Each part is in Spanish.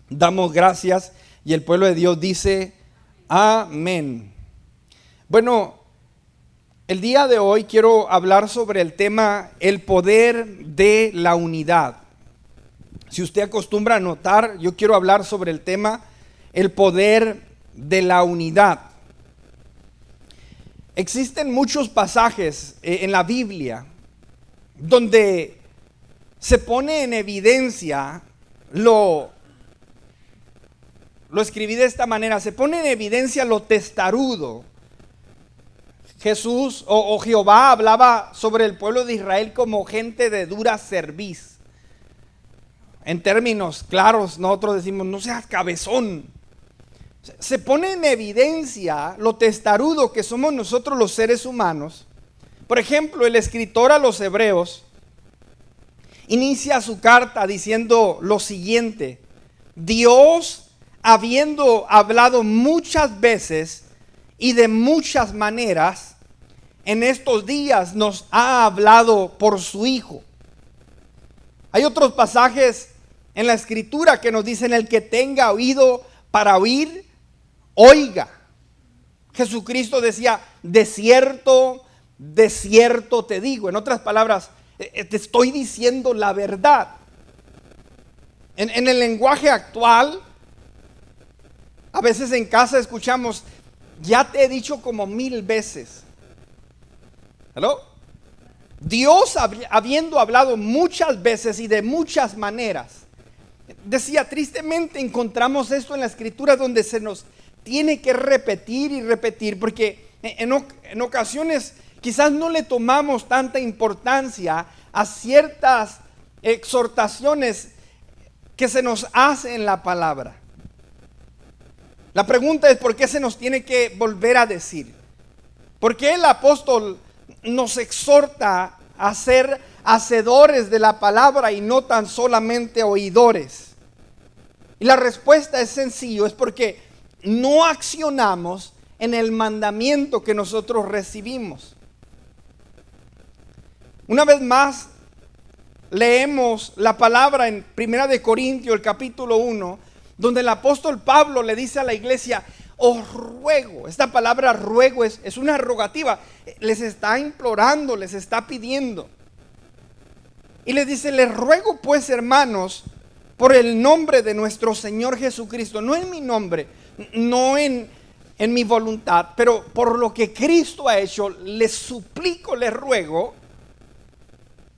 Damos gracias y el pueblo de Dios dice amén. Bueno, el día de hoy quiero hablar sobre el tema el poder de la unidad. Si usted acostumbra a notar, yo quiero hablar sobre el tema el poder de la unidad. Existen muchos pasajes en la Biblia donde se pone en evidencia lo escribí de esta manera, se pone en evidencia lo testarudo. Jesús o Jehová hablaba sobre el pueblo de Israel como gente de dura cerviz. En términos claros, nosotros decimos, no seas cabezón. Se pone en evidencia lo testarudo que somos nosotros los seres humanos. Por ejemplo, el escritor a los Hebreos inicia su carta diciendo lo siguiente: Dios, habiendo hablado muchas veces y de muchas maneras, en estos días nos ha hablado por su Hijo. Hay otros pasajes en la Escritura que nos dicen: el que tenga oído para oír, oiga. Jesucristo decía: de cierto te digo. En otras palabras, te estoy diciendo la verdad. En el lenguaje actual, a veces en casa escuchamos: ya te he dicho como 1000 veces. ¿Aló? Dios, habiendo hablado muchas veces y de muchas maneras, decía, tristemente encontramos esto en la Escritura donde se nos tiene que repetir y repetir, porque en ocasiones quizás no le tomamos tanta importancia a ciertas exhortaciones que se nos hace en la palabra. La pregunta es: ¿por qué se nos tiene que volver a decir? ¿Por qué el apóstol nos exhorta a ser hacedores de la palabra y no tan solamente oidores? Y la respuesta es sencillo: es porque no accionamos en el mandamiento que nosotros recibimos. Una vez más, leemos la palabra en 1 de Corintios, el capítulo 1, donde el apóstol Pablo le dice a la iglesia: os ruego. Esta palabra ruego es una rogativa. Les está implorando, les está pidiendo. Y les dice: les ruego pues, hermanos, por el nombre de nuestro Señor Jesucristo, no en mi nombre, no en mi voluntad, pero por lo que Cristo ha hecho, les suplico, les ruego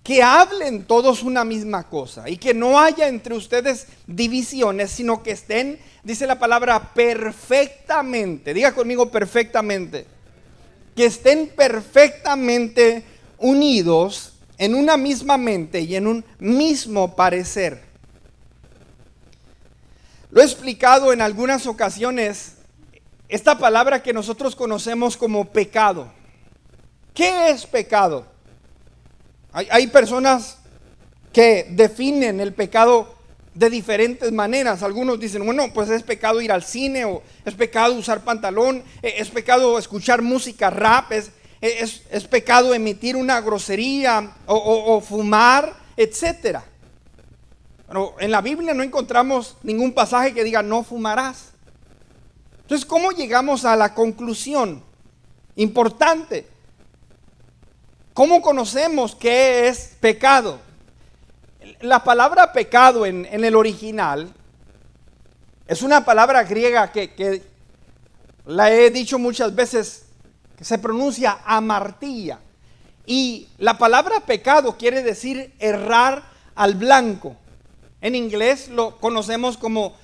que hablen todos una misma cosa y que no haya entre ustedes divisiones, sino que estén, dice la palabra, perfectamente, diga conmigo, perfectamente, que estén perfectamente unidos en una misma mente y en un mismo parecer. Lo he explicado en algunas ocasiones, esta palabra que nosotros conocemos como pecado. ¿Qué es pecado? Hay personas que definen el pecado de diferentes maneras. Algunos dicen: bueno, pues es pecado ir al cine, o es pecado usar pantalón, es pecado escuchar música rap, es pecado emitir una grosería o fumar, etcétera. Pero en la Biblia no encontramos ningún pasaje que diga no fumarás. Entonces, ¿cómo llegamos a la conclusión? Importante. ¿Cómo conocemos qué es pecado? La palabra pecado en el original es una palabra griega que la he dicho muchas veces, que se pronuncia amartía. Y la palabra pecado quiere decir errar al blanco. En inglés lo conocemos como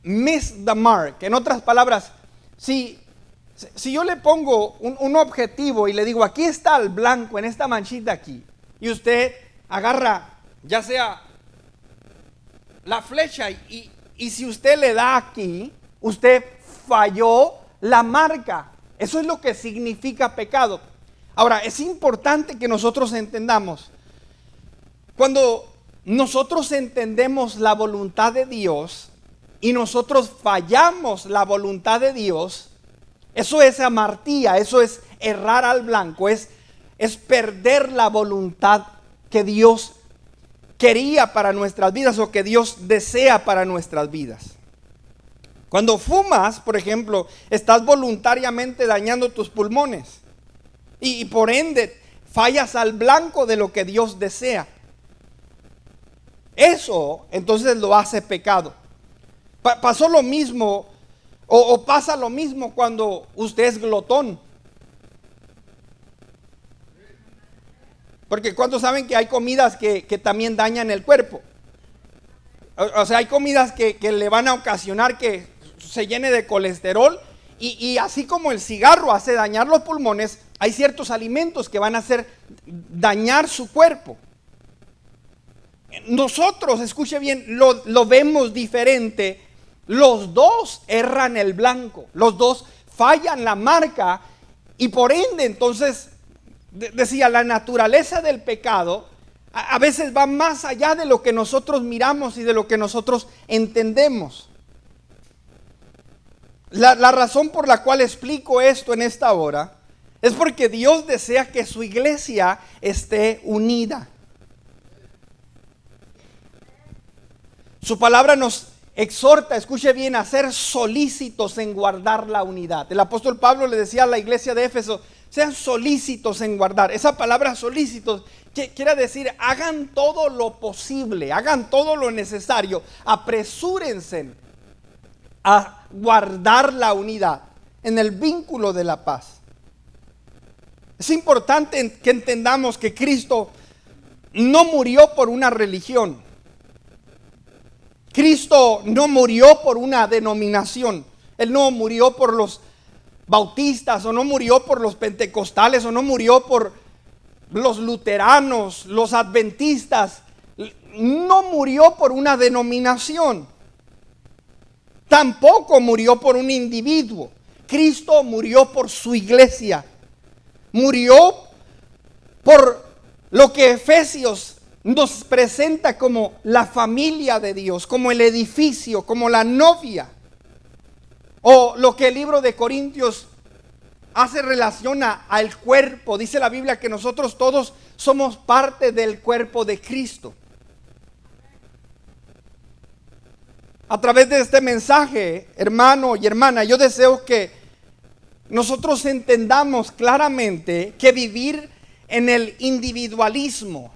miss the mark. En otras palabras, si yo le pongo un objetivo y le digo: aquí está el blanco en esta manchita aquí, y usted agarra ya sea la flecha y si usted le da aquí, usted falló la marca. Eso es lo que significa pecado. Ahora, es importante que nosotros entendamos, cuando nosotros entendemos la voluntad de Dios y nosotros fallamos la voluntad de Dios, eso es amartía, eso es errar al blanco, es perder la voluntad que Dios quería para nuestras vidas o que Dios desea para nuestras vidas. Cuando fumas, por ejemplo, estás voluntariamente dañando tus pulmones y por ende fallas al blanco de lo que Dios desea. Eso entonces lo hace pecado. Pasó lo mismo o pasa lo mismo cuando usted es glotón. Porque ¿cuántos saben que hay comidas que también dañan el cuerpo? O sea, hay comidas que le van a ocasionar que se llene de colesterol y así como el cigarro hace dañar los pulmones, hay ciertos alimentos que van a hacer dañar su cuerpo. Nosotros, escuche bien, lo vemos diferente. Los dos erran el blanco, los dos fallan la marca y por ende entonces decía, la naturaleza del pecado a veces va más allá de lo que nosotros miramos y de lo que nosotros entendemos. La razón por la cual explico esto en esta hora es porque Dios desea que su iglesia esté unida. Su palabra nos exhorta, escuche bien, a ser solícitos en guardar la unidad. El apóstol Pablo le decía a la iglesia de Éfeso, sean solícitos en guardar. Esa palabra solícitos quiere decir, hagan todo lo posible, hagan todo lo necesario, apresúrense a guardar la unidad en el vínculo de la paz. Es importante que entendamos que Cristo no murió por una religión. Cristo no murió por una denominación. Él no murió por los bautistas, o no murió por los pentecostales, o no murió por los luteranos, los adventistas. No murió por una denominación. Tampoco murió por un individuo. Cristo murió por su iglesia. Murió por lo que Efesios nos presenta como la familia de Dios, como el edificio, como la novia. O lo que el libro de Corintios hace relación al cuerpo. Dice la Biblia que nosotros todos somos parte del cuerpo de Cristo. A través de este mensaje, hermano y hermana, yo deseo que nosotros entendamos claramente que vivir en el individualismo,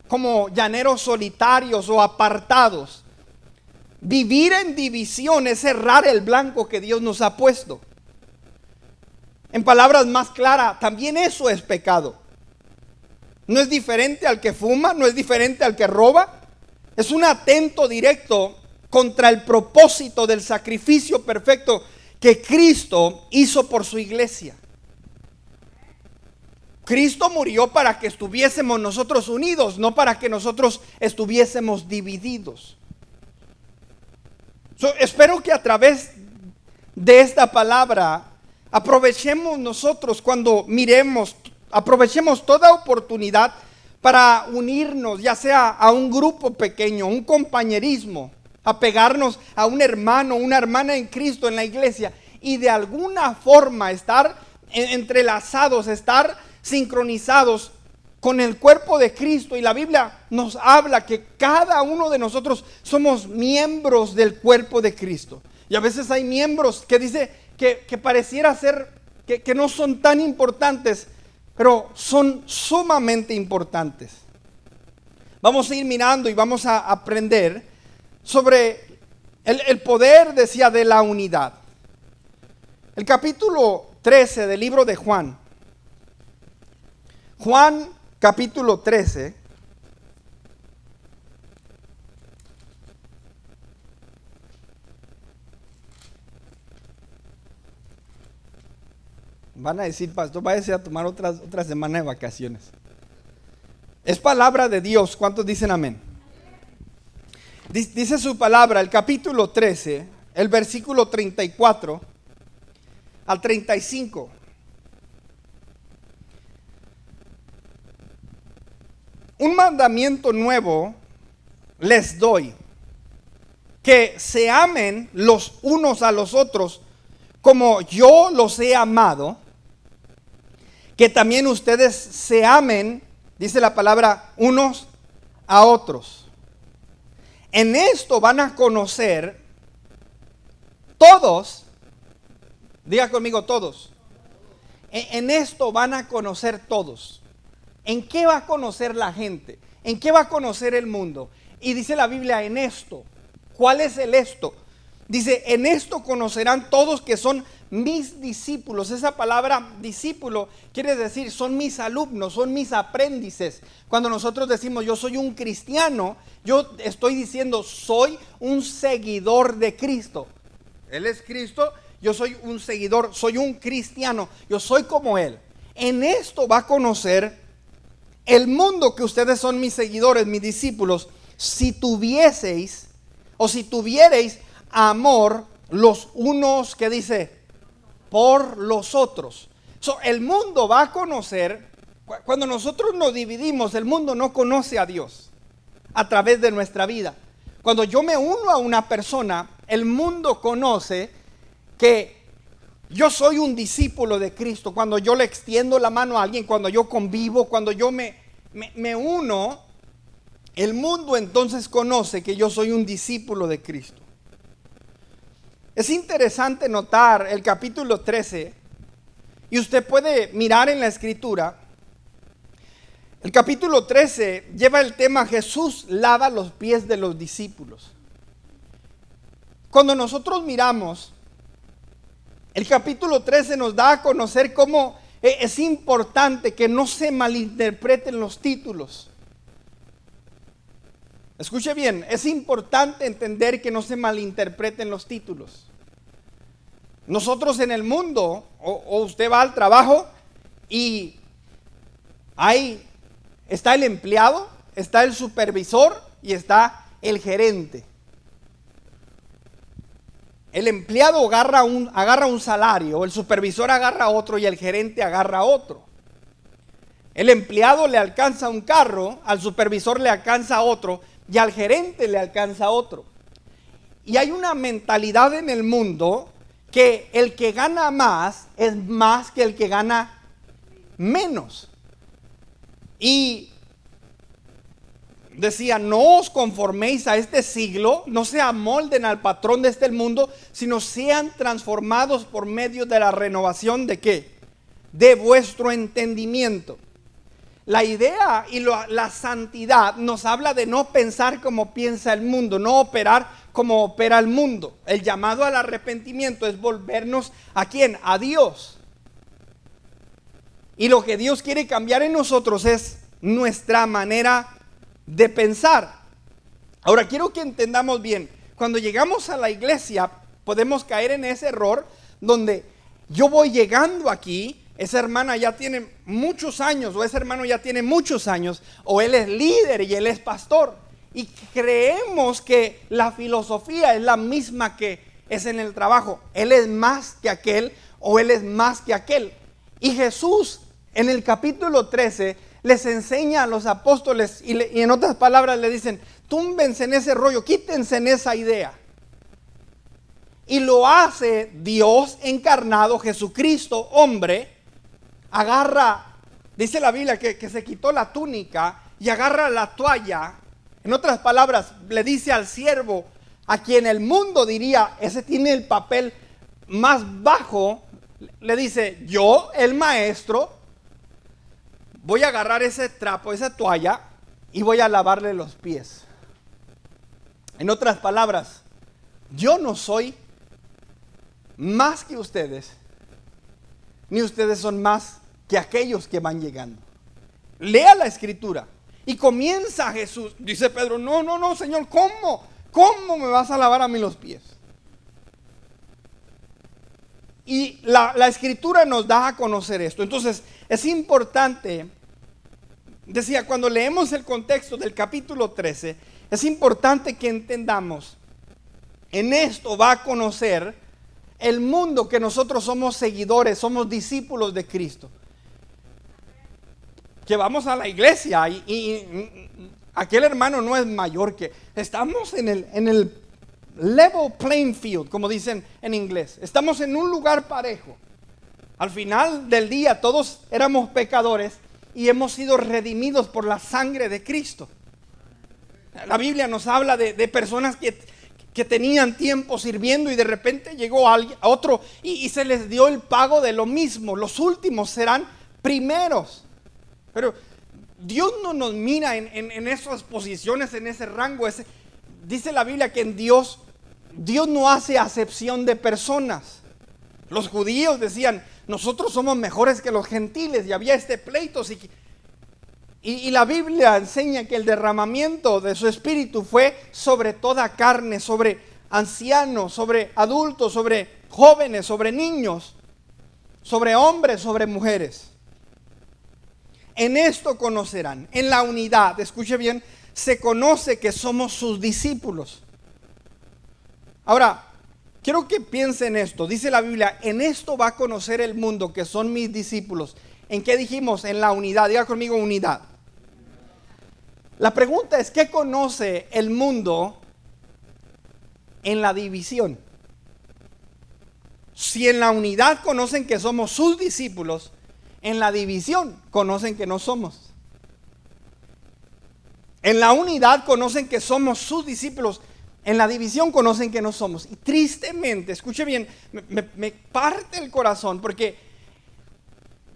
como llaneros solitarios o apartados, vivir en división es errar el blanco que Dios nos ha puesto. En palabras más claras, también eso es pecado. No es diferente al que fuma, no es diferente al que roba. Es un atento directo contra el propósito del sacrificio perfecto que Cristo hizo por su iglesia. Cristo murió para que estuviésemos nosotros unidos, no para que nosotros estuviésemos divididos. Espero que a través de esta palabra aprovechemos nosotros cuando miremos, aprovechemos toda oportunidad para unirnos, ya sea a un grupo pequeño, un compañerismo, apegarnos a un hermano, una hermana en Cristo en la iglesia y de alguna forma estar entrelazados, estar sincronizados con el cuerpo de Cristo. Y la Biblia nos habla que cada uno de nosotros somos miembros del cuerpo de Cristo. Y a veces hay miembros que dice que pareciera ser que no son tan importantes, pero son sumamente importantes. Vamos a ir mirando y vamos a aprender sobre el poder, decía, de la unidad. El capítulo 13 del libro de Juan. Juan capítulo 13. Van a decir, pastor, váyase a tomar otra semana de vacaciones. Es palabra de Dios. ¿Cuántos dicen amén? Dice su palabra, el capítulo 13, el versículo 34 al 35. Un mandamiento nuevo les doy, que se amen los unos a los otros como yo los he amado, que también ustedes se amen, dice la palabra, unos a otros. En esto van a conocer todos, diga conmigo todos, en esto van a conocer todos. ¿En qué va a conocer la gente? ¿En qué va a conocer el mundo? Y dice la Biblia, en esto. ¿Cuál es el esto? Dice, en esto conocerán todos que son mis discípulos. Esa palabra discípulo quiere decir, son mis alumnos, son mis aprendices. Cuando nosotros decimos, yo soy un cristiano, yo estoy diciendo, soy un seguidor de Cristo. Él es Cristo, yo soy un seguidor, soy un cristiano, yo soy como Él. En esto va a conocer el mundo que ustedes son mis seguidores, mis discípulos, si tuvieseis o si tuviereis amor los unos, que dice, por los otros. El mundo va a conocer, cuando nosotros nos dividimos, el mundo no conoce a Dios a través de nuestra vida. Cuando yo me uno a una persona, el mundo conoce que yo soy un discípulo de Cristo. Cuando yo le extiendo la mano a alguien, cuando yo convivo, cuando yo me uno, el mundo entonces conoce que yo soy un discípulo de Cristo. Es interesante notar el capítulo 13, y usted puede mirar en la escritura. El capítulo 13 lleva el tema Jesús lava los pies de los discípulos. Cuando nosotros miramos, el capítulo 13 nos da a conocer cómo es importante que no se malinterpreten los títulos. Escuche bien, es importante entender que no se malinterpreten los títulos. Nosotros en el mundo, o usted va al trabajo y ahí está el empleado, está el supervisor y está el gerente. El empleado agarra un salario, el supervisor agarra otro y el gerente agarra otro. El empleado le alcanza un carro, al supervisor le alcanza otro y al gerente le alcanza otro. Y hay una mentalidad en el mundo que el que gana más es más que el que gana menos. Y decía, no os conforméis a este siglo, no se amolden al patrón de este mundo, sino sean transformados por medio de la renovación ¿de qué? De vuestro entendimiento. La idea y la santidad nos habla de no pensar como piensa el mundo, no operar como opera el mundo. El llamado al arrepentimiento es volvernos ¿a quién? A Dios. Y lo que Dios quiere cambiar en nosotros es nuestra manera de pensar. Ahora quiero que entendamos bien, cuando llegamos a la iglesia podemos caer en ese error donde yo voy llegando aquí, esa hermana ya tiene muchos años o ese hermano ya tiene muchos años, o él es líder y él es pastor, y creemos que la filosofía es la misma que es en el trabajo. Él es más que aquel o él es más que aquel. Y Jesús en el capítulo 13 les enseña a los apóstoles y en otras palabras le dicen, túmbense en ese rollo, quítense en esa idea. Y lo hace Dios encarnado, Jesucristo, hombre, agarra, dice la Biblia que se quitó la túnica y agarra la toalla. En otras palabras, le dice al siervo, a quien el mundo diría, ese tiene el papel más bajo, le dice, yo, el maestro, voy a agarrar ese trapo, esa toalla, y voy a lavarle los pies. En otras palabras, yo no soy más que ustedes, ni ustedes son más que aquellos que van llegando. Lea la escritura. Y comienza Jesús. Dice Pedro, no, Señor, ¿cómo me vas a lavar a mí los pies? Y la escritura nos da a conocer esto. Entonces es importante, decía, cuando leemos el contexto del capítulo 13, es importante que entendamos, en esto va a conocer el mundo que nosotros somos seguidores, somos discípulos de Cristo. Que vamos a la iglesia y aquel hermano no es mayor que... Estamos en el level playing field, como dicen en inglés. Estamos en un lugar parejo. Al final del día todos éramos pecadores y hemos sido redimidos por la sangre de Cristo. La Biblia nos habla de personas que que tenían tiempo sirviendo y de repente llegó alguien, otro y se les dio el pago de lo mismo. Los últimos serán primeros. Pero Dios no nos mira en esas posiciones, en ese rango. Dice la Biblia que en Dios no hace acepción de personas. Los judíos decían, nosotros somos mejores que los gentiles, y había este pleito. Y la Biblia enseña que el derramamiento de su espíritu fue sobre toda carne, sobre ancianos, sobre adultos, sobre jóvenes, sobre niños, sobre hombres, sobre mujeres. En esto conocerán, en la unidad, escuche bien, se conoce que somos sus discípulos. Ahora, quiero que piensen esto. Dice la Biblia, en esto va a conocer el mundo que son mis discípulos. ¿En qué dijimos? En la unidad. Diga conmigo, unidad. La pregunta es, ¿qué conoce el mundo en la división? Si en la unidad conocen que somos sus discípulos, en la división conocen que no somos. En la unidad conocen que somos sus discípulos, en la división conocen que no somos. Y tristemente, escuche bien, me parte el corazón porque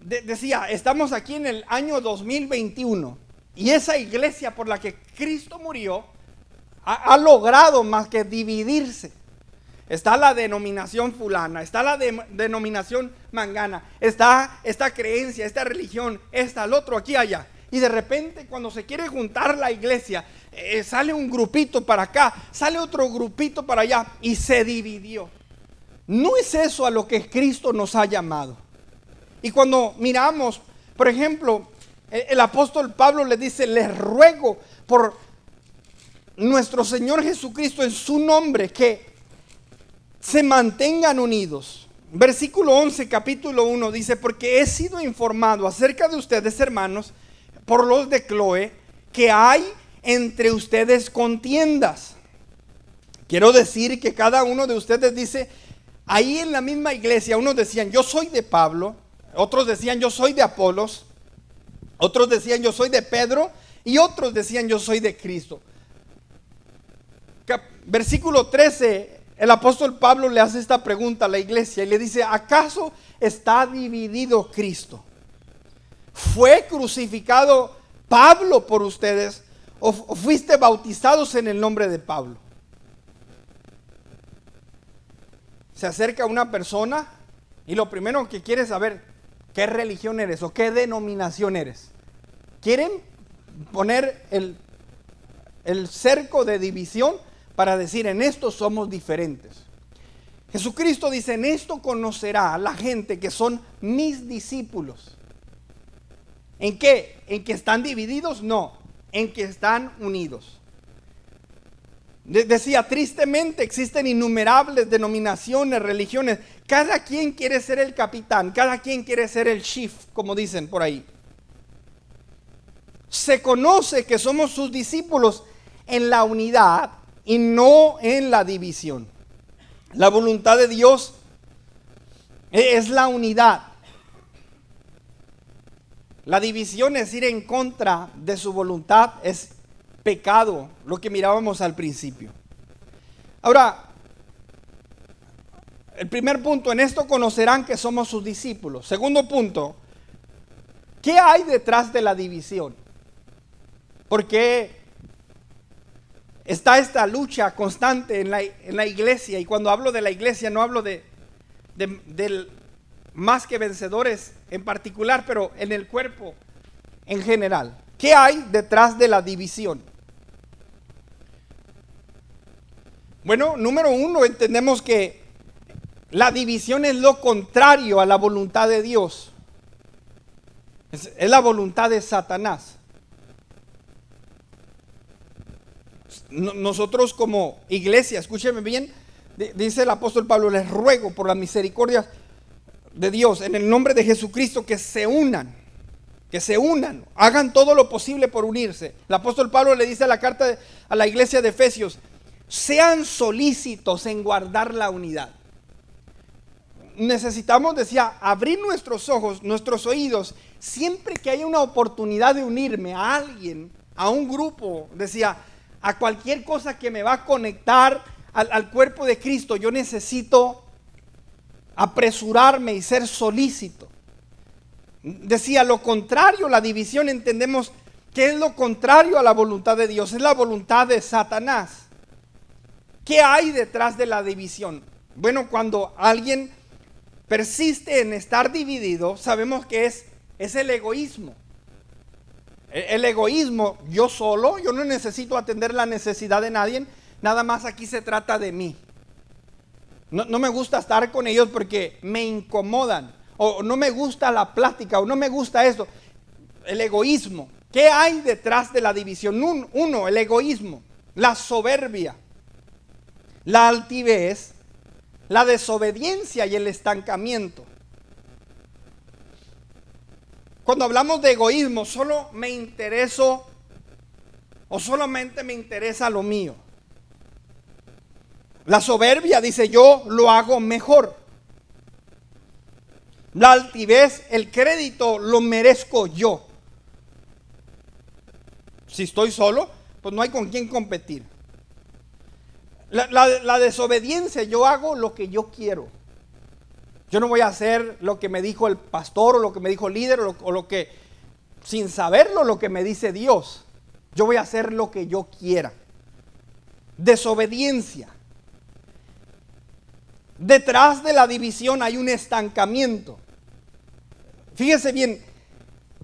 decía, estamos aquí en el año 2021 y esa iglesia por la que Cristo murió ha logrado más que dividirse. Está la denominación fulana, está la denominación mangana, está esta creencia, esta religión, esta, el otro, aquí, allá. Y de repente cuando se quiere juntar la iglesia, sale un grupito para acá, sale otro grupito para allá y se dividió. No es eso a lo que Cristo nos ha llamado. Y cuando miramos, por ejemplo, el apóstol Pablo le dice, les ruego por nuestro Señor Jesucristo en su nombre que se mantengan unidos. Versículo 11, capítulo 1 dice, porque he sido informado acerca de ustedes, hermanos, por los de Cloé, que hay entre ustedes contiendas. Quiero decir que cada uno de ustedes dice, ahí en la misma iglesia, unos decían, yo soy de Pablo, otros decían, yo soy de Apolos, otros decían, yo soy de Pedro, y otros decían, yo soy de Cristo. Versículo 13, el apóstol Pablo le hace esta pregunta a la iglesia y le dice, ¿acaso está dividido Cristo? ¿Fue crucificado Pablo por ustedes o fuiste bautizados en el nombre de Pablo? Se acerca una persona y lo primero que quiere saber, ¿qué religión eres o qué denominación eres? Quieren poner el cerco de división para decir, en esto somos diferentes. Jesucristo dice, en esto conocerá a la gente que son mis discípulos. ¿En qué? ¿En que están divididos? No, en que están unidos. Decía, tristemente existen innumerables denominaciones, religiones. Cada quien quiere ser el capitán, cada quien quiere ser el chief, como dicen por ahí. Se conoce que somos sus discípulos en la unidad y no en la división. La voluntad de Dios es la unidad. La división es ir en contra de su voluntad, es pecado, lo que mirábamos al principio. Ahora, el primer punto, en esto conocerán que somos sus discípulos. Segundo punto, ¿qué hay detrás de la división? Porque está esta lucha constante en la iglesia, y cuando hablo de la iglesia no hablo de más que vencedores en particular, pero en el cuerpo en general. ¿Qué hay detrás de la división? Bueno, número uno, entendemos que la división es lo contrario a la voluntad de Dios. Es la voluntad de Satanás. Nosotros como iglesia, escúcheme bien, dice el apóstol Pablo, les ruego por la misericordia de Dios, en el nombre de Jesucristo, que se unan, hagan todo lo posible por unirse. El apóstol Pablo le dice a la carta a la iglesia de Efesios, sean solícitos en guardar la unidad. Necesitamos, decía, abrir nuestros ojos, nuestros oídos, siempre que haya una oportunidad de unirme a alguien, a un grupo, decía, a cualquier cosa que me va a conectar al cuerpo de Cristo, yo necesito apresurarme y ser solícito. Decía, lo contrario, la división, entendemos que es lo contrario a la voluntad de Dios, es la voluntad de Satanás. ¿Qué hay detrás de la división? Bueno, cuando alguien persiste en estar dividido, sabemos que es el egoísmo. El egoísmo, yo solo, yo no necesito atender la necesidad de nadie, nada más aquí se trata de mí. No me gusta estar con ellos porque me incomodan, o no me gusta la plática, o no me gusta esto. El egoísmo. ¿Qué hay detrás de la división? Uno, el egoísmo, la soberbia, la altivez, la desobediencia y el estancamiento. Cuando hablamos de egoísmo, solo me intereso o solamente me interesa lo mío. La soberbia dice, yo lo hago mejor. La altivez, el crédito lo merezco yo. Si estoy solo, pues no hay con quién competir. La desobediencia, yo hago lo que yo quiero. Yo no voy a hacer lo que me dijo el pastor o lo que me dijo el líder o lo que, sin saberlo, lo que me dice Dios. Yo voy a hacer lo que yo quiera. Desobediencia. Detrás de la división hay un estancamiento. Fíjese bien,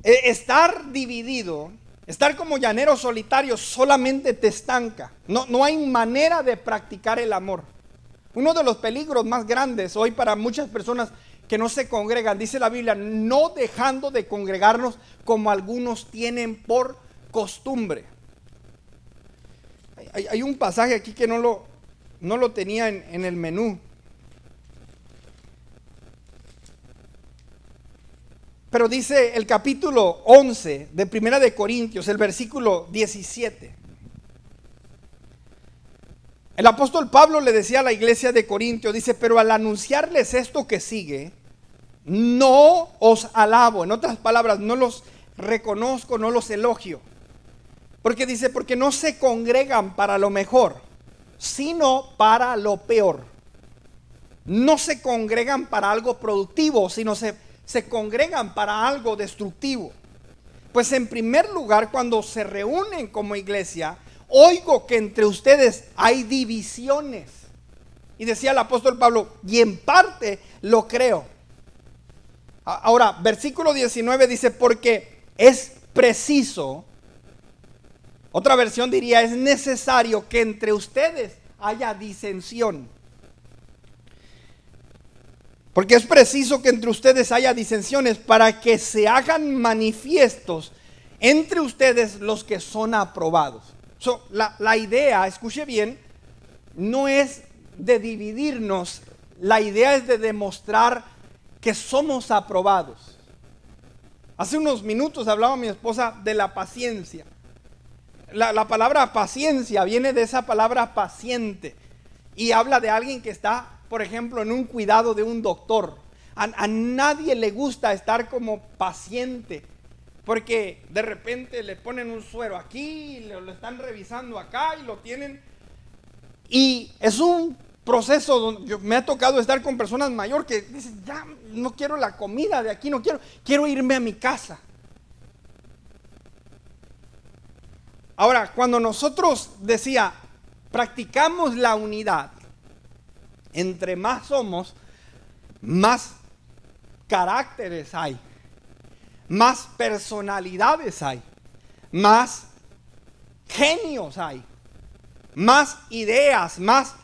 estar dividido, estar como llanero solitario solamente te estanca. No hay manera de practicar el amor. Uno de los peligros más grandes hoy para muchas personas que no se congregan, dice la Biblia, no dejando de congregarnos como algunos tienen por costumbre. Hay un pasaje aquí que no lo tenía en el menú. Pero dice el capítulo 11 de Primera de Corintios, el versículo 17. El apóstol Pablo le decía a la iglesia de Corintios, dice, pero al anunciarles esto que sigue, no os alabo. En otras palabras, no los reconozco, no los elogio. Porque dice, porque no se congregan para lo mejor, sino para lo peor. No se congregan para algo productivo, sino se congregan para algo destructivo. Pues en primer lugar, cuando se reúnen como iglesia, oigo que entre ustedes hay divisiones. Y decía el apóstol Pablo, y en parte lo creo. Ahora, versículo 19 dice, porque es preciso, otra versión diría, es necesario que entre ustedes haya disensión. Porque es preciso que entre ustedes haya disensiones para que se hagan manifiestos entre ustedes los que son aprobados. La idea, escuche bien, no es de dividirnos, la idea es de demostrar que somos aprobados. Hace unos minutos hablaba mi esposa de la paciencia. La palabra paciencia viene de esa palabra paciente y habla de alguien que está, por ejemplo, en un cuidado de un doctor. A nadie le gusta estar como paciente, porque de repente le ponen un suero aquí, lo están revisando acá y lo tienen. Y es un proceso donde me ha tocado estar con personas mayores que dicen, ya no quiero la comida de aquí, quiero irme a mi casa. Ahora, cuando nosotros practicamos la unidad, entre más somos, más caracteres hay, más personalidades hay, más genios hay, más ideas, más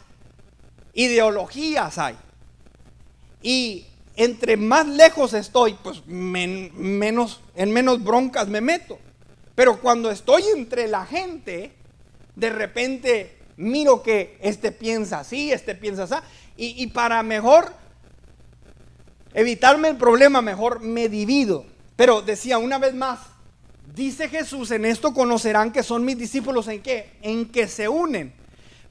ideologías hay. Y entre más lejos estoy, pues en menos broncas me meto. Pero cuando estoy entre la gente, de repente miro que este piensa así, este piensa así, y para mejor evitarme el problema, mejor me divido. Pero decía una vez más, dice Jesús, en esto conocerán que son mis discípulos. ¿En qué? En que se unen.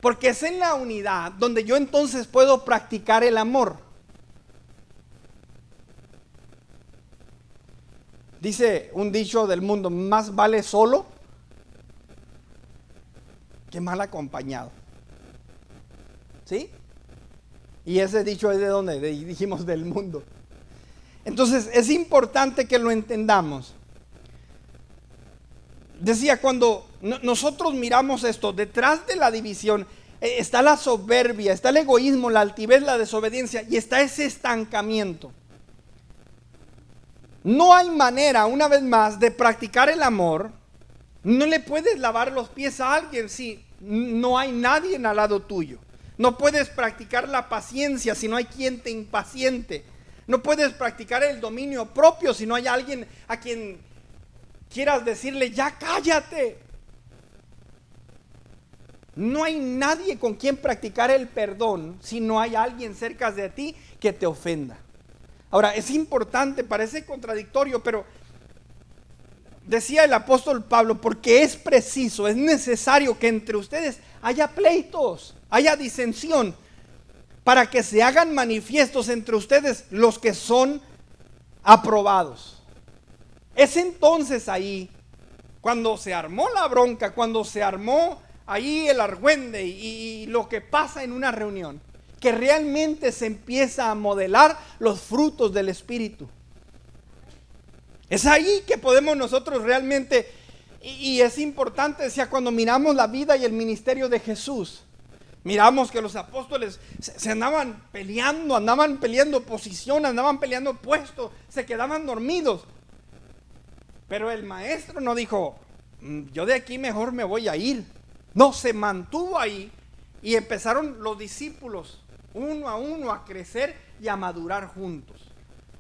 Porque es en la unidad donde yo entonces puedo practicar el amor. Dice un dicho del mundo, más vale solo que mal acompañado. ¿sí? Y ese dicho es de dónde, dijimos del mundo. Entonces es importante que lo entendamos. Decía, cuando nosotros miramos esto, detrás de la división está la soberbia, está el egoísmo, la altivez, la desobediencia y está ese estancamiento. No hay manera, una vez más, de practicar el amor. No le puedes lavar los pies a alguien si no hay nadie al lado tuyo. No puedes practicar la paciencia si no hay quien te impaciente. No puedes practicar el dominio propio si no hay alguien a quien quieras decirle, ya cállate. No hay nadie con quien practicar el perdón si no hay alguien cerca de ti que te ofenda. Ahora, es importante, parece contradictorio, pero decía el apóstol Pablo, porque es preciso, es necesario que entre ustedes haya pleitos, haya disensión, para que se hagan manifiestos entre ustedes los que son aprobados. Es entonces ahí, cuando se armó la bronca, cuando se armó ahí el argüende y lo que pasa en una reunión, que realmente se empieza a modelar los frutos del Espíritu. Es ahí que podemos nosotros realmente, y es importante, decía, cuando miramos la vida y el ministerio de Jesús, miramos que los apóstoles se andaban peleando posición, andaban peleando puesto, se quedaban dormidos. Pero el maestro no dijo, yo de aquí mejor me voy a ir. No, se mantuvo ahí y empezaron los discípulos uno a uno a crecer y a madurar juntos.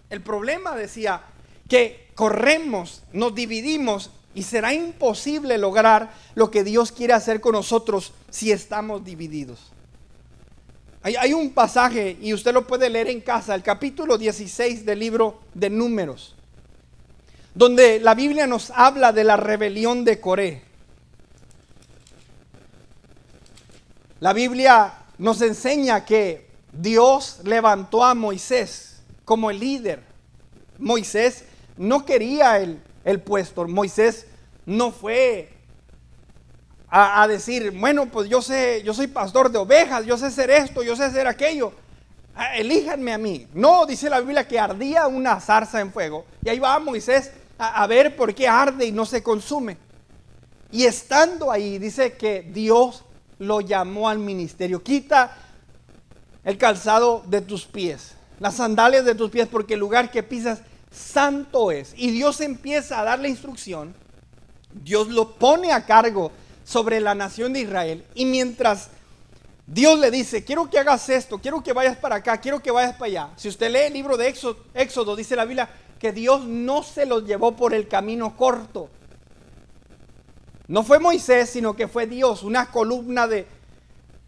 El problema, decía, que corremos, nos dividimos y será imposible lograr lo que Dios quiere hacer con nosotros si estamos divididos. Hay un pasaje y usted lo puede leer en casa, el capítulo 16 del libro de Números, donde la Biblia nos habla de la rebelión de Coré. La Biblia nos enseña que Dios levantó a Moisés como el líder. Moisés no quería el puesto. Moisés no fue a decir, bueno, pues yo soy pastor de ovejas, yo sé hacer esto, yo sé hacer aquello, elíjanme a mí. No, dice la Biblia que ardía una zarza en fuego y ahí va Moisés a ver por qué arde y no se consume. Y estando ahí, dice que Dios lo llamó al ministerio. Quita el calzado de tus pies, las sandalias de tus pies, porque el lugar que pisas santo es. Y Dios empieza a darle instrucción. Dios lo pone a cargo sobre la nación de Israel. Y mientras Dios le dice, quiero que hagas esto, quiero que vayas para acá, quiero que vayas para allá. Si usted lee el libro de Éxodo, dice la Biblia que Dios no se los llevó por el camino corto. No fue Moisés, sino que fue Dios. Una columna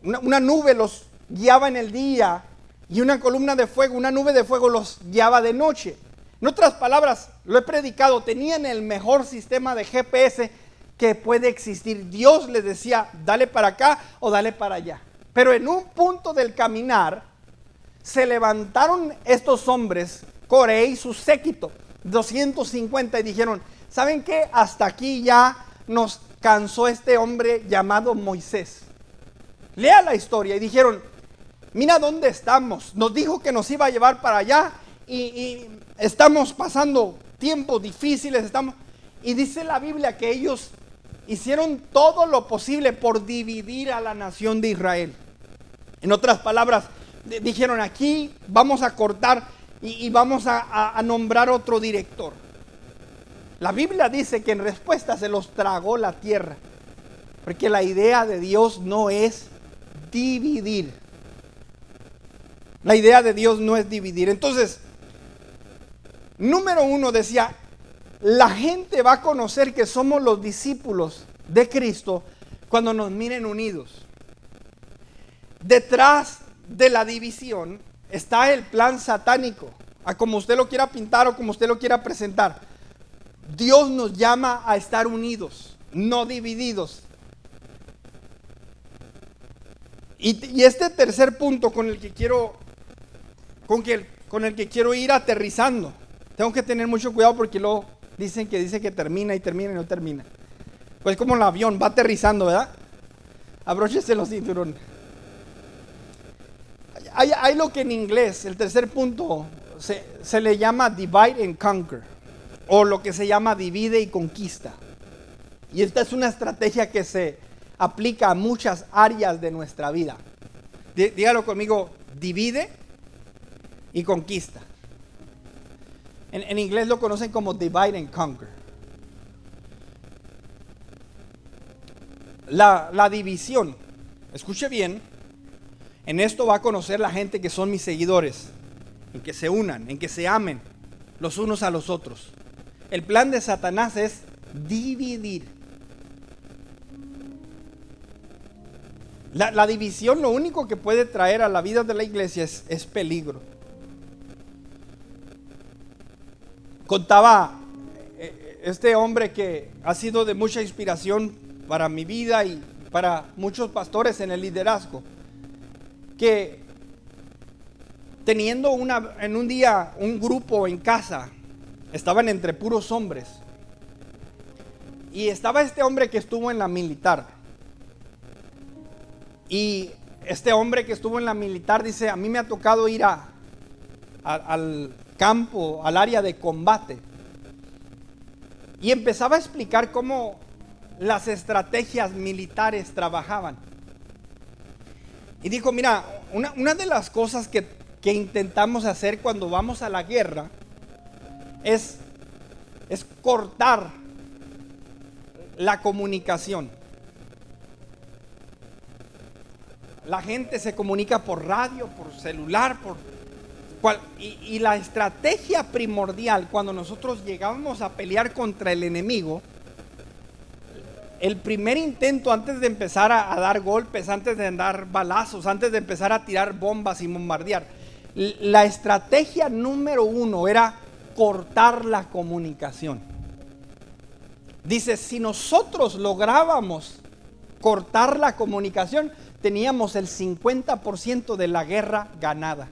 una nube los guiaba en el día y una columna de fuego, una nube de fuego los guiaba de noche. En otras palabras, lo he predicado, tenían el mejor sistema de GPS que puede existir. Dios les decía, dale para acá o dale para allá. Pero en un punto del caminar, se levantaron estos hombres, Coré y su séquito, 250, y dijeron, ¿saben qué? Hasta aquí ya nos cansó este hombre llamado Moisés. Lea la historia. Y dijeron, mira dónde estamos. Nos dijo que nos iba a llevar para allá y estamos pasando tiempos difíciles. Y dice la Biblia que ellos hicieron todo lo posible por dividir a la nación de Israel. En otras palabras, dijeron, aquí vamos a cortar y vamos a nombrar otro director. La Biblia dice que en respuesta se los tragó la tierra, porque la idea de Dios no es dividir. La idea de Dios no es dividir. Entonces, número uno, decía, la gente va a conocer que somos los discípulos de Cristo cuando nos miren unidos. Detrás de la división está el plan satánico, a como usted lo quiera pintar o como usted lo quiera presentar. Dios nos llama a estar unidos, no divididos. Y este tercer punto con el que quiero ir aterrizando, tengo que tener mucho cuidado porque luego dice que termina y termina y no termina. Pues como el avión va aterrizando, ¿verdad? Abróchese los cinturones. Hay lo que en inglés, el tercer punto, se le llama divide and conquer, o lo que se llama divide y conquista. Y esta es una estrategia que se aplica a muchas áreas de nuestra vida. Dígalo conmigo, divide y conquista. En inglés lo conocen como divide and conquer. La división, escuche bien, en esto va a conocer la gente que son mis seguidores, en que se unan, en que se amen los unos a los otros. El plan de Satanás es dividir. La división lo único que puede traer a la vida de la iglesia es peligro. Contaba este hombre que ha sido de mucha inspiración para mi vida y para muchos pastores en el liderazgo, que teniendo en un día un grupo en casa, estaban entre puros hombres, y estaba este hombre que estuvo en la militar, y este hombre que estuvo en la militar dice: a mí me ha tocado ir al campo, al área de combate, y empezaba a explicar cómo las estrategias militares trabajaban. Y dijo: mira, una de las cosas que intentamos hacer cuando vamos a la guerra es cortar la comunicación. La gente se comunica por radio, por celular, y la estrategia primordial cuando nosotros llegábamos a pelear contra el enemigo, el primer intento antes de empezar a dar golpes, antes de dar balazos, antes de empezar a tirar bombas y bombardear, la estrategia número uno era cortar la comunicación. Dice: si nosotros lográbamos cortar la comunicación, teníamos el 50% de la guerra ganada.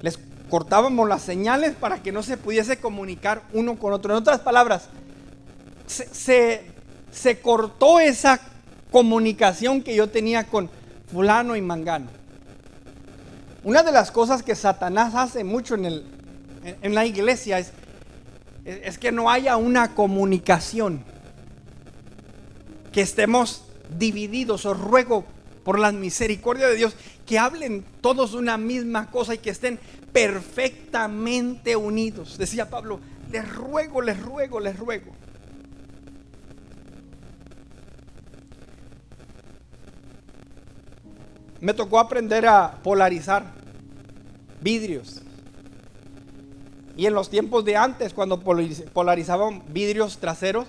Les cortábamos las señales para que no se pudiese comunicar uno con otro. En otras palabras, se cortó esa comunicación que yo tenía con fulano y mangano. Una de las cosas que Satanás hace mucho en la iglesia es que no haya una comunicación, que estemos divididos. Os ruego por la misericordia de Dios que hablen todos una misma cosa y que estén perfectamente unidos. Decía Pablo: les ruego, les ruego, les ruego. Me tocó aprender a polarizar vidrios. Y en los tiempos de antes, cuando polarizaban vidrios traseros,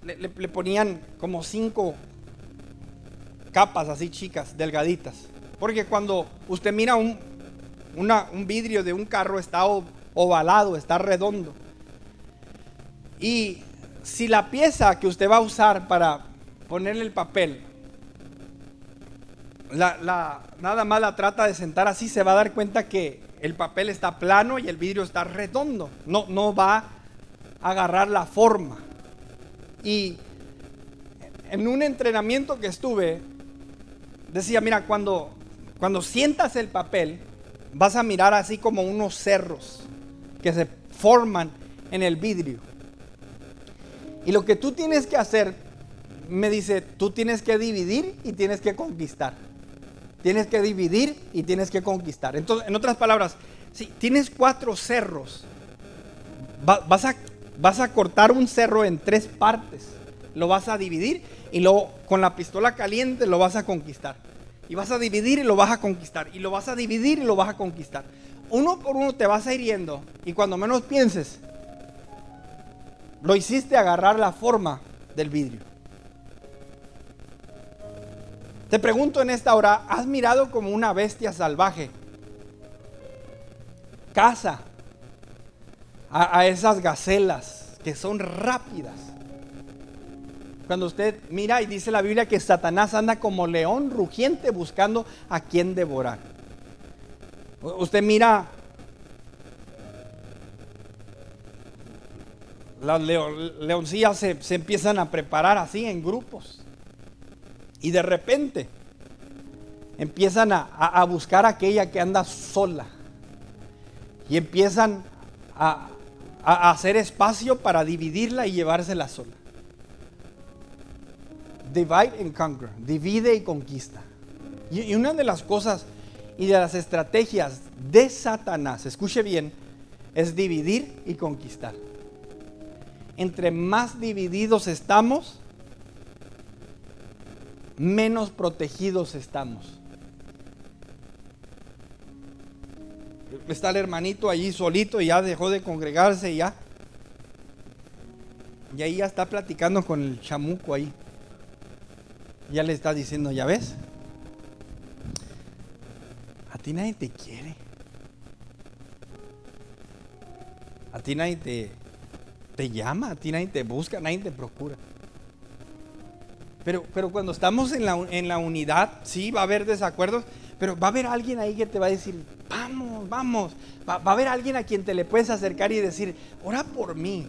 le ponían como 5 capas así chicas, delgaditas. Porque cuando usted mira un vidrio de un carro, está ovalado, está redondo. Y si la pieza que usted va a usar para ponerle el papel, nada más la trata de sentar así, se va a dar cuenta que el papel está plano y el vidrio está redondo. No va a agarrar la forma. Y en un entrenamiento que estuve, decía: mira, cuando sientas el papel, vas a mirar así como unos cerros que se forman en el vidrio. Y lo que tú tienes que hacer, me dice, tú tienes que dividir y tienes que conquistar. Tienes que dividir y tienes que conquistar. Entonces, en otras palabras, si tienes 4 cerros, vas a cortar un cerro en 3 partes. Lo vas a dividir y luego con la pistola caliente lo vas a conquistar. Y vas a dividir y lo vas a conquistar. Y lo vas a dividir y lo vas a conquistar. Uno por uno te vas a ir yendo. Y cuando menos pienses, lo hiciste agarrar la forma del vidrio. Te pregunto en esta hora: ¿has mirado como una bestia salvaje caza a esas gacelas que son rápidas? Cuando usted mira, y dice la Biblia que Satanás anda como león rugiente buscando a quien devorar. Usted mira las leoncillas se empiezan a preparar así en grupos. Y de repente, empiezan a buscar a aquella que anda sola. Y empiezan a hacer espacio para dividirla y llevársela sola. Divide and conquer, divide y conquista. Y una de las cosas y de las estrategias de Satanás, escuche bien, es dividir y conquistar. Entre más divididos estamos, menos protegidos estamos. Está el hermanito allí solito y ya dejó de congregarse y ahí ya está platicando con el chamuco ahí. Ya le está diciendo, ¿ya ves? A ti nadie te quiere. A ti nadie te llama, a ti nadie te busca, nadie te procura. Pero cuando estamos en la unidad, sí, va a haber desacuerdos, pero va a haber alguien ahí que te va a decir, vamos. Va a haber alguien a quien te le puedes acercar y decir, ora por mí.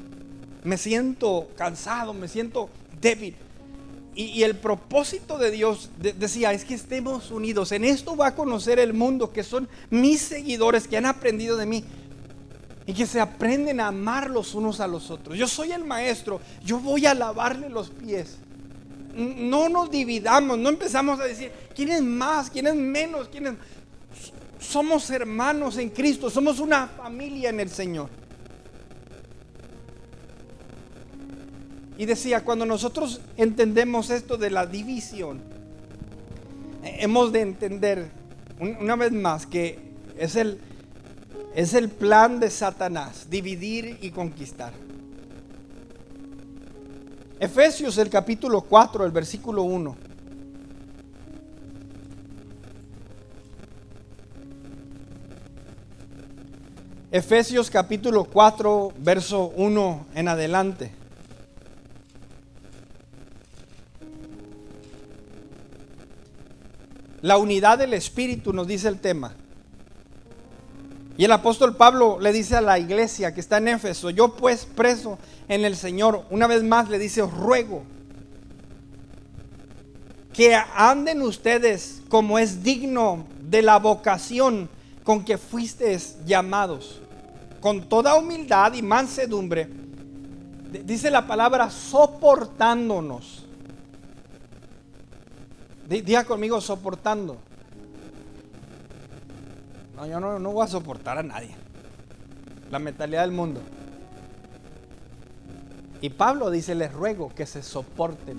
Me siento cansado, me siento débil. Y el propósito de Dios, decía, es que estemos unidos. En esto va a conocer el mundo, que son mis seguidores, que han aprendido de mí. Y que se aprenden a amar los unos a los otros. Yo soy el maestro, yo voy a lavarle los pies. No nos dividamos, no empezamos a decir quién es más, quién es menos, somos hermanos en Cristo, somos una familia en el Señor. Y decía, cuando nosotros entendemos esto de la división, hemos de entender una vez más que es el plan de Satanás, dividir y conquistar. Efesios, el capítulo 4, el versículo 1. Efesios capítulo 4, verso 1 en adelante. La unidad del Espíritu nos dice el tema. Y el apóstol Pablo le dice a la iglesia que está en Éfeso, yo pues preso en el Señor, una vez más le dice, os ruego que anden ustedes como es digno de la vocación con que fuisteis llamados, con toda humildad y mansedumbre, dice la palabra, soportándonos. Diga conmigo, soportando. No, yo no voy a soportar a nadie. La mentalidad del mundo. Y Pablo dice, les ruego que se soporten.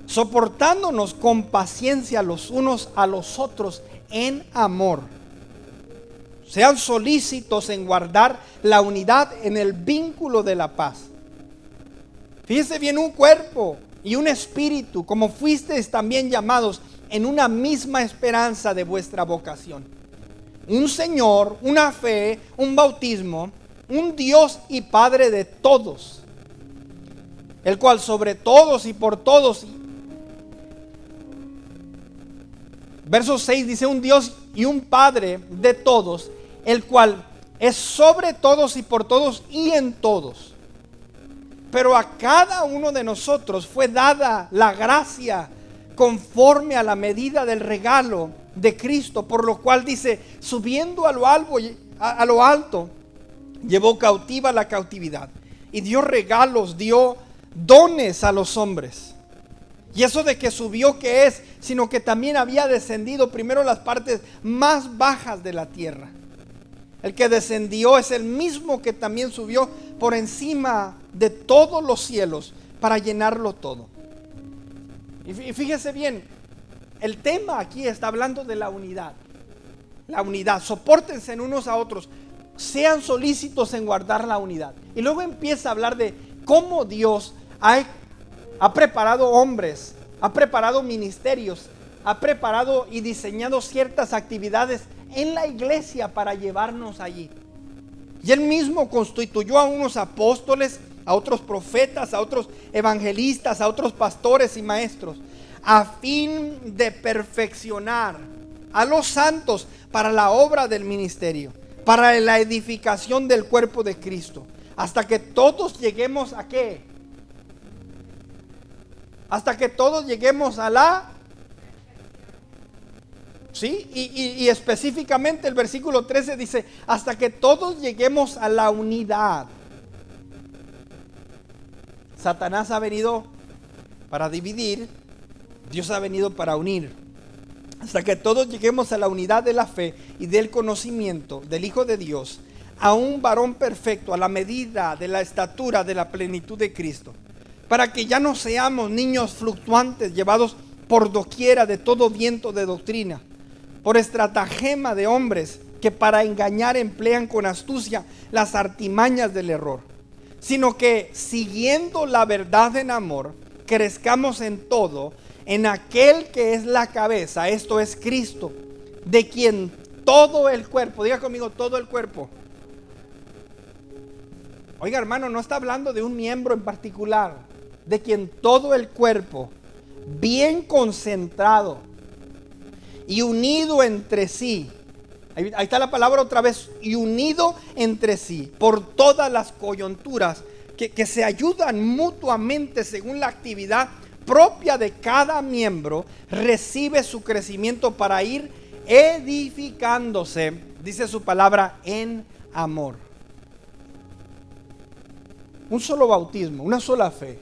Soportándonos con paciencia los unos a los otros en amor. Sean solícitos en guardar la unidad en el vínculo de la paz. Fíjense bien, un cuerpo y un espíritu, como fuisteis también llamados en una misma esperanza de vuestra vocación. Un Señor, una fe, un bautismo, un Dios y Padre de todos, el cual sobre todos y por todos. Verso 6 dice, un Dios y un Padre de todos, el cual es sobre todos y por todos y en todos. Pero a cada uno de nosotros fue dada la gracia conforme a la medida del regalo de Cristo, por lo cual dice, subiendo a lo alto, llevó cautiva la cautividad y dio regalos, dio dones a los hombres. Y eso de que subió, ¿qué es? Sino que también había descendido primero las partes más bajas de la tierra. El que descendió es el mismo que también subió por encima de todos los cielos para llenarlo todo. Y fíjese bien, el tema aquí está hablando de la unidad. La unidad, sopórtense en unos a otros, sean solícitos en guardar la unidad. Y luego empieza a hablar de cómo Dios ha preparado hombres, ha preparado ministerios, ha preparado y diseñado ciertas actividades en la iglesia para llevarnos allí. Y Él mismo constituyó a unos apóstoles, a otros profetas, a otros evangelistas, a otros pastores y maestros, a fin de perfeccionar a los santos para la obra del ministerio, para la edificación del cuerpo de Cristo, hasta que todos lleguemos ¿a qué? Hasta que todos lleguemos a la ¿Sí? Y específicamente el versículo 13 dice, hasta que todos lleguemos a la unidad. Satanás ha venido para dividir, Dios ha venido para unir. Hasta que todos lleguemos a la unidad de la fe y del conocimiento del Hijo de Dios, a un varón perfecto, a la medida de la estatura de la plenitud de Cristo, para que ya no seamos niños fluctuantes, llevados por doquiera de todo viento de doctrina, por estratagema de hombres que para engañar emplean con astucia las artimañas del error, sino que siguiendo la verdad en amor, crezcamos en todo, en aquel que es la cabeza, esto es Cristo, de quien todo el cuerpo, diga conmigo, todo el cuerpo. Oiga, hermano, no está hablando de un miembro en particular, de quien todo el cuerpo, bien concentrado y unido entre sí, ahí está la palabra otra vez, y unido entre sí por todas las coyunturas que se ayudan mutuamente según la actividad propia de cada miembro, recibe su crecimiento para ir edificándose, dice su palabra, en amor. Un solo bautismo, una sola fe,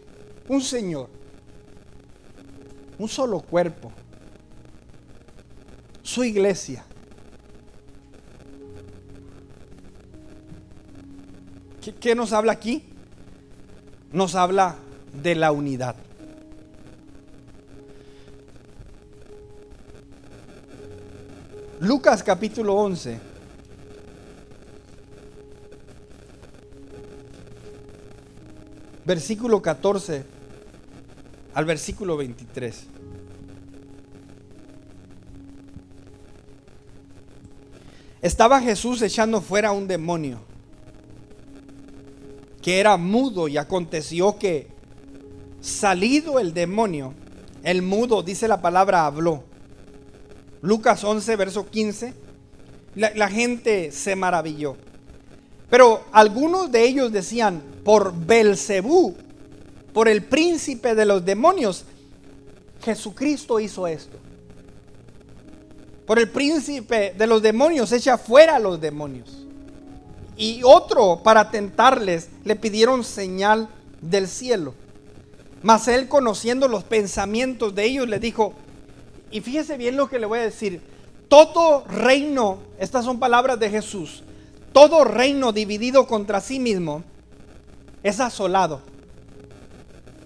un Señor, un solo cuerpo, su iglesia. ¿Qué nos habla aquí? Nos habla de la unidad. Lucas capítulo 11. Versículo 14 al versículo 23. Estaba Jesús echando fuera un demonio que era mudo, y aconteció que salido el demonio, el mudo, dice la palabra, habló. Lucas 11, verso 15. La gente se maravilló. Pero algunos de ellos decían, por Belcebú, por el príncipe de los demonios, Jesucristo hizo esto. Por el príncipe de los demonios echa fuera a los demonios. Y otro, para tentarles, le pidieron señal del cielo. Mas él, conociendo los pensamientos de ellos, le dijo, y fíjese bien lo que le voy a decir, todo reino, estas son palabras de Jesús, todo reino dividido contra sí mismo es asolado.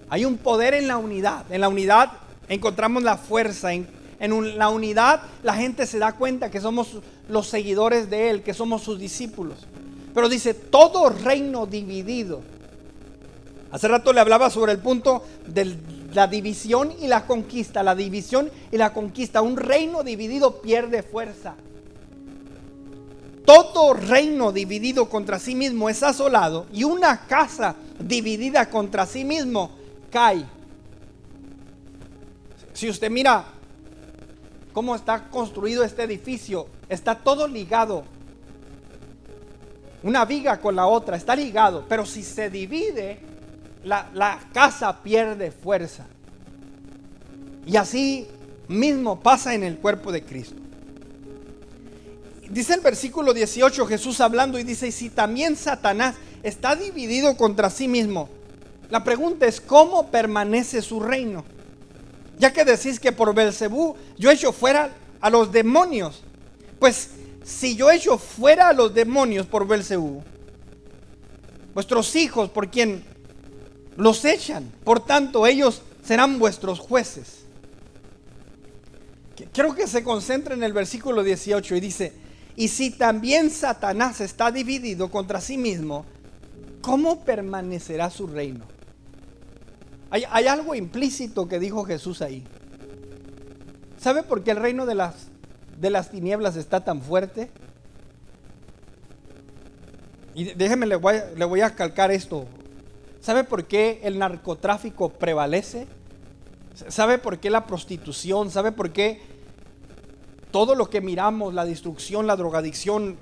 Hay un poder en la unidad. En la unidad encontramos la fuerza. En la unidad la gente se da cuenta que somos los seguidores de Él, que somos sus discípulos. Pero dice, todo reino dividido. Hace rato le hablaba sobre el punto de la división y la conquista. La división y la conquista. Un reino dividido pierde fuerza. Todo reino dividido contra sí mismo es asolado, y una casa dividida contra sí mismo cae. Si usted mira cómo está construido este edificio, está todo ligado. Una viga con la otra, está ligado. Pero si se divide, la casa pierde fuerza. Y así mismo pasa en el cuerpo de Cristo. Dice el versículo 18, Jesús hablando, y dice, y si también Satanás está dividido contra sí mismo, la pregunta es, ¿cómo permanece su reino? Ya que decís que por Belcebú yo echo fuera a los demonios. Pues si yo echo fuera a los demonios por Belcebú, vuestros hijos por quien los echan, por tanto ellos serán vuestros jueces. Quiero que se concentre en el versículo 18 y dice, y si también Satanás está dividido contra sí mismo, ¿cómo permanecerá su reino? Hay algo implícito que dijo Jesús ahí. ¿Sabe por qué el reino de las tinieblas está tan fuerte? Y déjeme, le voy a calcar esto. ¿Sabe por qué el narcotráfico prevalece? ¿Sabe por qué la prostitución? ¿Sabe por qué todo lo que miramos, la destrucción, la drogadicción,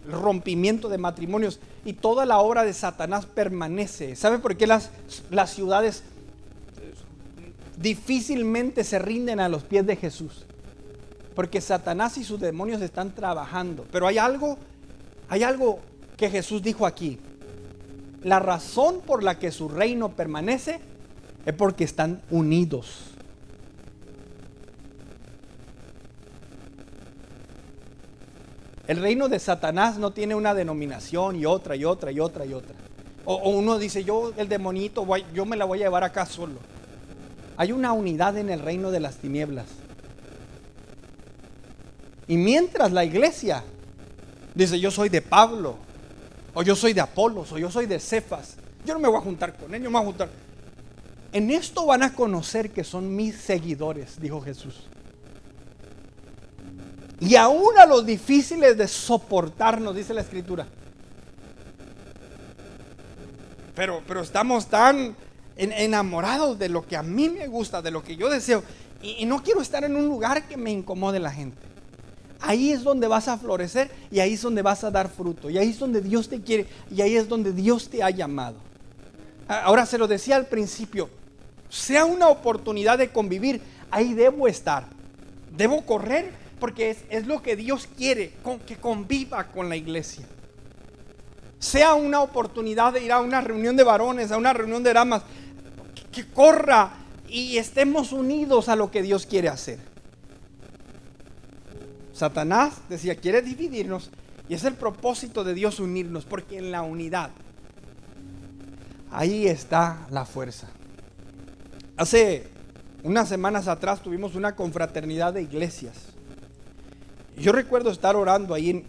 el rompimiento de matrimonios y toda la obra de Satanás permanece? ¿Sabe por qué las ciudades difícilmente se rinden a los pies de Jesús? porque Satanás y sus demonios están trabajando. Pero hay algo que Jesús dijo aquí. La razón por la que su reino permanece es porque están unidos. El reino de Satanás no tiene una denominación y otra y otra y otra y otra. O uno dice, yo el demonito, yo me la voy a llevar acá solo. Hay una unidad en el reino de las tinieblas. Y mientras la iglesia dice, yo soy de Pablo, o yo soy de Apolos, o yo soy de Cefas, yo no me voy a juntar con él, yo me voy a juntar. En esto van a conocer que son mis seguidores, dijo Jesús. Y aún a los difíciles de soportarnos, dice la Escritura. Pero estamos tan enamorados de lo que a mí me gusta, de lo que yo deseo. Y no quiero estar en un lugar que me incomode la gente. Ahí es donde vas a florecer y ahí es donde vas a dar fruto. Y ahí es donde Dios te quiere y ahí es donde Dios te ha llamado. Ahora se lo decía al principio, sea una oportunidad de convivir, ahí debo estar. Debo correr porque es lo que Dios quiere, que conviva con la iglesia. Sea una oportunidad de ir a una reunión de varones, a una reunión de damas, que corra y estemos unidos a lo que Dios quiere hacer. Satanás decía, quiere dividirnos, y es el propósito de Dios unirnos, porque en la unidad, ahí está la fuerza. Hace unas semanas atrás tuvimos una confraternidad de iglesias. Yo recuerdo estar orando ahí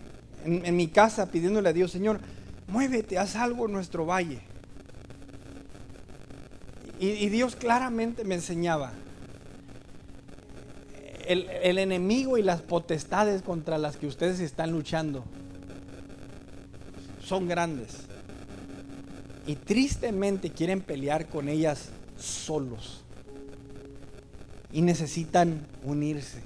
en mi casa, pidiéndole a Dios, Señor, muévete, haz algo en nuestro valle. Y Dios claramente me enseñaba, el enemigo y las potestades contra las que ustedes están luchando son grandes. Y tristemente quieren pelear con ellas solos. Y necesitan unirse.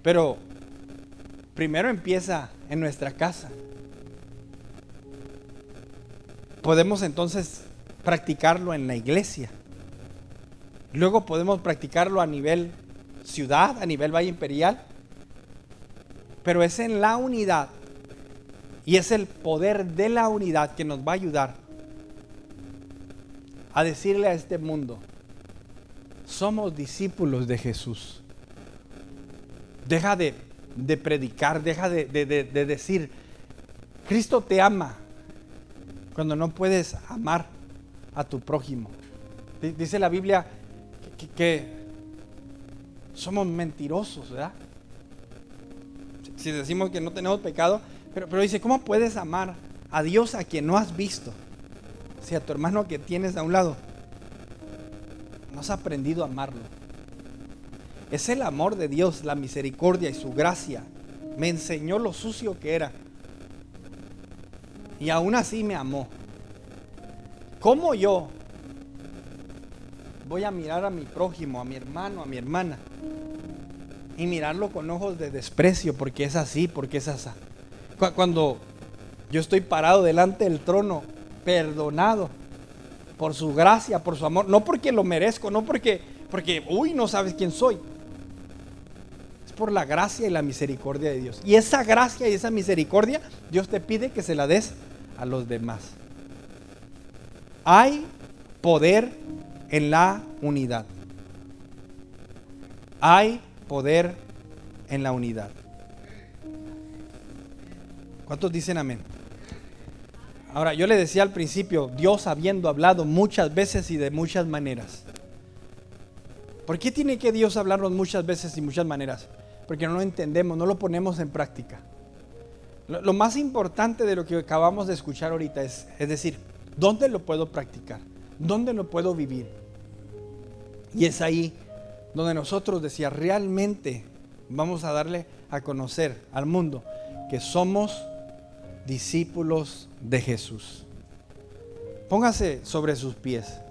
Pero primero empieza en nuestra casa. Podemos entonces practicarlo en la iglesia. Luego podemos practicarlo a nivel ciudad, a nivel Valle Imperial. Pero es en la unidad. Y es el poder de la unidad que nos va a ayudar a decirle a este mundo, somos discípulos de Jesús. Deja de predicar, deja de decir, Cristo te ama, cuando no puedes amar a tu prójimo. Dice la Biblia que somos mentirosos, ¿verdad? Si decimos que no tenemos pecado, pero dice, ¿cómo puedes amar a Dios a quien no has visto? Si a tu hermano que tienes a un lado no has aprendido a amarlo. Es el amor de Dios, la misericordia y su gracia. Me enseñó lo sucio que era y aún así me amó. ¿Cómo yo voy a mirar a mi prójimo, a mi hermano, a mi hermana, y mirarlo con ojos de desprecio porque es así, porque es así? Cuando yo estoy parado delante del trono, perdonado por su gracia, por su amor, no porque lo merezco, no porque no sabes quién soy, es por la gracia y la misericordia de Dios. Y esa gracia y esa misericordia Dios te pide que se la des a los demás. Hay poder en la unidad. Hay poder en la unidad. ¿Cuántos dicen amén? Ahora, yo le decía al principio, Dios habiendo hablado muchas veces y de muchas maneras. ¿Por qué tiene que Dios hablarnos muchas veces y muchas maneras? Porque no lo entendemos, no lo ponemos en práctica. Lo más importante de lo que acabamos de escuchar ahorita es decir, ¿dónde lo puedo practicar? ¿Dónde lo puedo vivir? Y es ahí donde nosotros decía, realmente vamos a darle a conocer al mundo que somos discípulos de Jesús. Póngase sobre sus pies.